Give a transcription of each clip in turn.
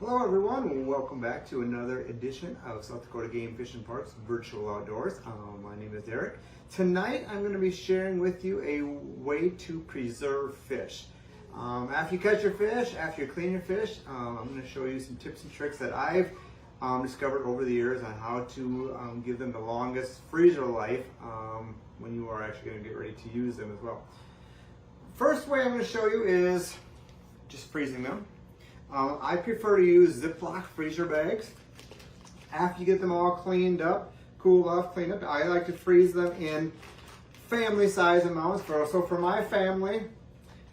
Hello everyone, welcome back to another edition of South Dakota Game Fish and Parks Virtual Outdoors. My name is Derek. Tonight I'm going to be sharing with you a way to preserve fish. After you catch your fish, after you clean your fish, I'm going to show you some tips and tricks that I've discovered over the years on how to give them the longest freezer life when you are actually going to get ready to use them as well. First way I'm going to show you is just freezing them. I prefer to use Ziploc freezer bags. After you get them all cleaned up, cooled off, cleaned up, I like to freeze them in family size amounts. So for my family,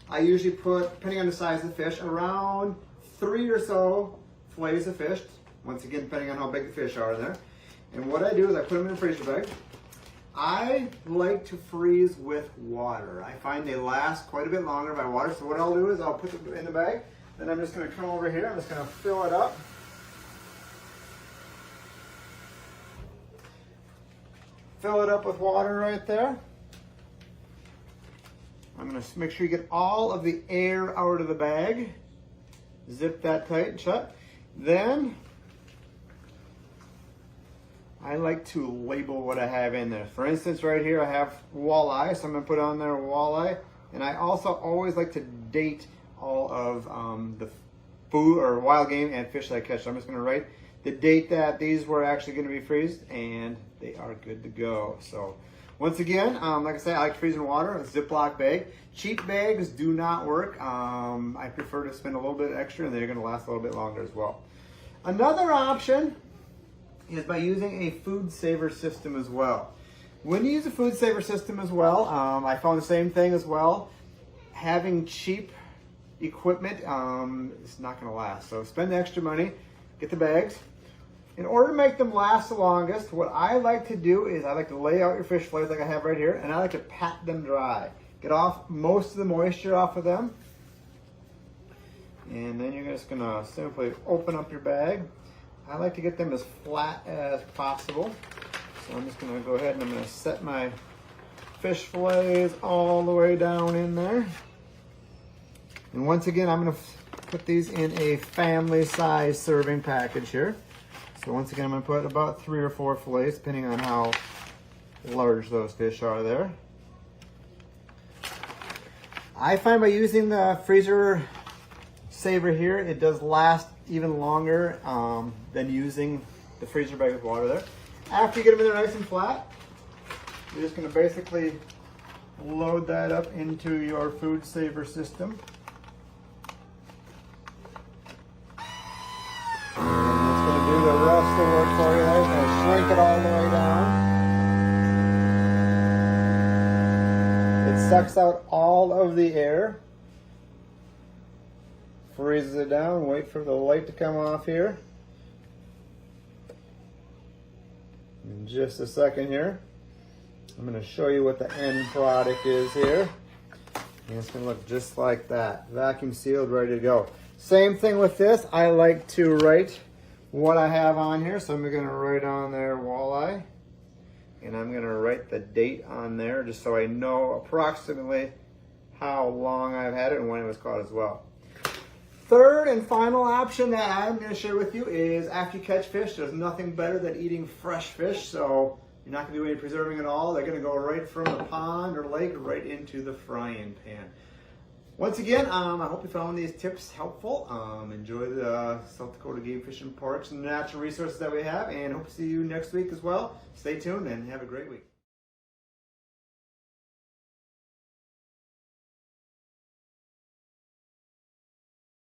I usually put, depending on the size of the fish, around 3 or so fillets of fish. Once again, depending on how big the fish are there. And what I do is I put them in a freezer bag. I like to freeze with water. I find they last quite a bit longer by water. So what I'll do is I'll put them in the bag. Then I'm just going to come over here, I'm just going to fill it up. Fill it up with water right there. I'm going to make sure you get all of the air out of the bag. Zip that tight and shut. Then I like to label what I have in there. For instance, right here I have walleye, so I'm going to put on there walleye. And I also always like to date all of the food or wild game and fish that I catch. So I'm just going to write the date that these were actually going to be freezed, and they are good to go. So once again, like I said, I like to freeze in water, a Ziploc bag. Cheap bags do not work. I prefer to spend a little bit extra, and they're going to last a little bit longer as well. Another option is by using a food saver system as well. When you use a food saver system as well, I found the same thing as well. Having cheap equipment is not going to last. So spend the extra money, get the bags. In order to make them last the longest, what I like to do is I like to lay out your fish fillets like I have right here, and I like to pat them dry. Get off most of the moisture off of them. And then you're just going to simply open up your bag. I like to get them as flat as possible. So I'm just going to go ahead and I'm going to set my fish fillets all the way down in there. And once again, I'm going to put these in a family size serving package here. So once again, I'm going to put about 3 or 4 fillets, depending on how large those fish are there. I find by using the freezer saver here, it does last even longer than using the freezer bag with water there. After you get them in there nice and flat, you're just going to basically load that up into your food saver system. Do the rest of the work for you. I'm going to shrink it all the way down. It sucks out all of the air. Freezes it down. Wait for the light to come off here. In just a second here. I'm going to show you what the end product is here. And it's going to look just like that. Vacuum sealed, ready to go. Same thing with this. I like to write what I have on here. So I'm going to write on there walleye, and I'm going to write the date on there just so I know approximately how long I've had it and when it was caught as well. Third and final option that I'm going to share with you is after you catch fish, there's nothing better than eating fresh fish. So you're not going to do any preserving at all. They're going to go right from the pond or lake right into the frying pan. Once again, I hope you found these tips helpful. Enjoy the South Dakota Game Fish and Parks and natural resources that we have, and hope to see you next week as well. Stay tuned and have a great week.